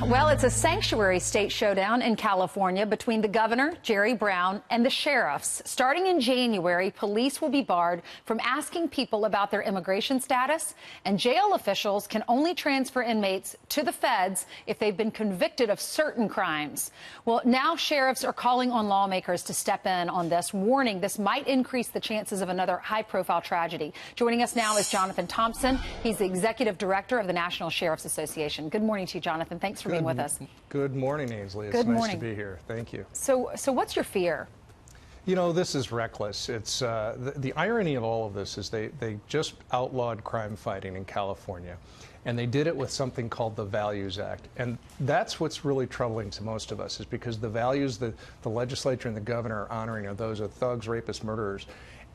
Well, it's a sanctuary state showdown in California between the governor, Jerry Brown, and the sheriffs. Starting in January, police will be barred from asking people about their immigration status, and jail officials can only transfer inmates to the feds if they've been convicted of certain crimes. Well, now sheriffs are calling on lawmakers to step in on this, warning this might increase the chances of another high-profile tragedy. Joining us now is Jonathan Thompson. He's the executive director of the National Sheriff's Association. Good morning to you, Jonathan. Thanks for being with us. Good morning, Ainsley. It's nice to be here. Thank you. So what's your fear? You know, this is reckless. It's the irony of all of this is they just outlawed crime fighting in California, and they did it with something called the Values Act. And that's what's really troubling to most of us, is because the values that the legislature and the governor are honoring are those of thugs, rapists, murderers,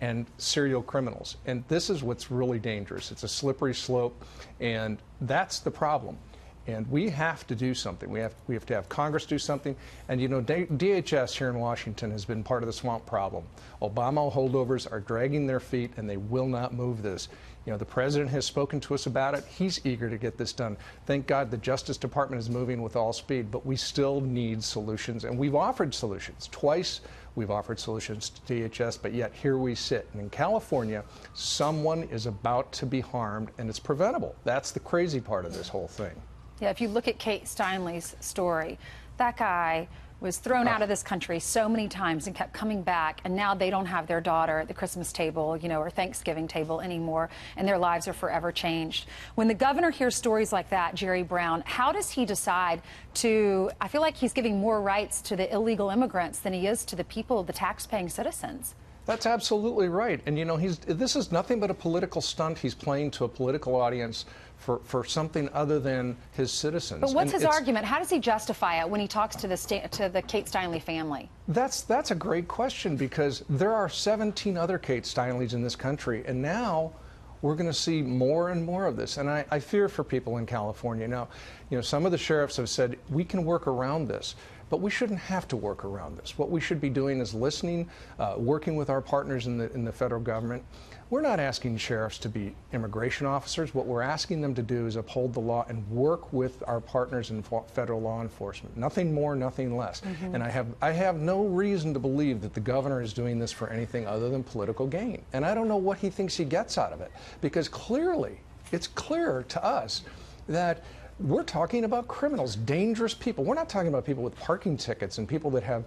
and serial criminals. And this is what's really dangerous. It's a slippery slope, and that's the problem. And we have to do something. We have to have Congress do something. And, you know, DHS here in Washington has been part of the swamp problem. Obama holdovers are dragging their feet, and they will not move this. You know, the president has spoken to us about it. He's eager to get this done. Thank God the Justice Department is moving with all speed, but we still need solutions. And we've offered solutions. Twice we've offered solutions to DHS, but yet here we sit. And in California, someone is about to be harmed, and it's preventable. That's the crazy part of this whole thing. Yeah, if you look at Kate Steinle's story, that guy was thrown out of this country so many times and kept coming back, and now they don't have their daughter at the Christmas table, you know, or Thanksgiving table anymore, and their lives are forever changed. When the governor hears stories like that, Jerry Brown, how does he decide to, I feel like he's giving more rights to the illegal immigrants than he is to the people, the tax-paying citizens? That's absolutely right. And, you know, this is nothing but a political stunt. He's playing to a political audience for something other than his citizens. But what's his argument? How does he justify it when he talks to the Kate Steinle family? That's a great question, because there are 17 other Kate Steinles in this country, and now we're going to see more and more of this. And I fear for people in California. Now, you know, some of the sheriffs have said we can work around this, but we shouldn't have to work around this. What we should be doing is listening, working with our partners in the federal government. We're not asking sheriffs to be immigration officers. What we're asking them to do is uphold the law and work with our partners in federal law enforcement. Nothing more, nothing less. And I have no reason to believe that the governor is doing this for anything other than political gain. And I don't know what he thinks he gets out of it, because clearly, it's clear to us that we're talking about criminals, dangerous people. We're not talking about people with parking tickets and people that have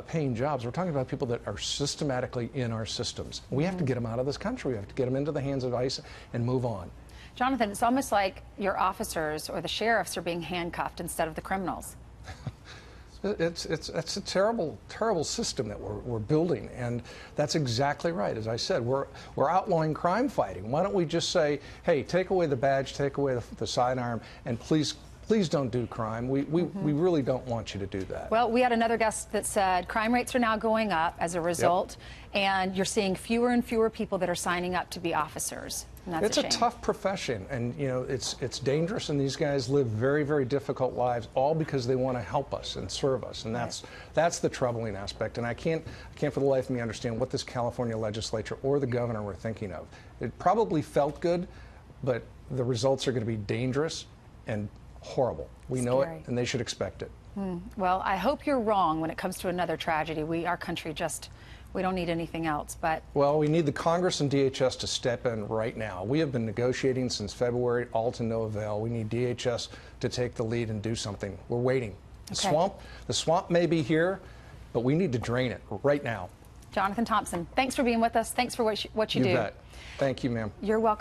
paying jobs. We're talking about people that are systematically in our systems. We have to get them out of this country. We have to get them into the hands of ICE and move on. Jonathan, it's almost like your officers or the sheriffs are being handcuffed instead of the criminals. It's a terrible, terrible system that we're building, and that's exactly right. As I said, we're outlawing crime fighting. Why don't we just say, hey, take away the badge, take away the sidearm, and please don't do crime. We really don't want you to do that. Well, we had another guest that said crime rates are now going up as a result, and you're seeing fewer and fewer people that are signing up to be officers. And that's a tough profession, and you know it's dangerous, and these guys live very, very difficult lives, all because they want to help us and serve us, and that's the troubling aspect. And I can't for the life of me understand what this California legislature or the governor were thinking of. It probably felt good, but the results are going to be dangerous and horrible. We know it, and they should expect it. Well, I hope you're wrong when it comes to another tragedy. Our country we don't need anything else, but... Well, we need the Congress and DHS to step in right now. We have been negotiating since February, all to no avail. We need DHS to take the lead and do something. We're waiting. Okay. The swamp may be here, but we need to drain it right now. Jonathan Thompson, thanks for being with us. Thanks for what you do. You bet. Thank you, ma'am. You're welcome.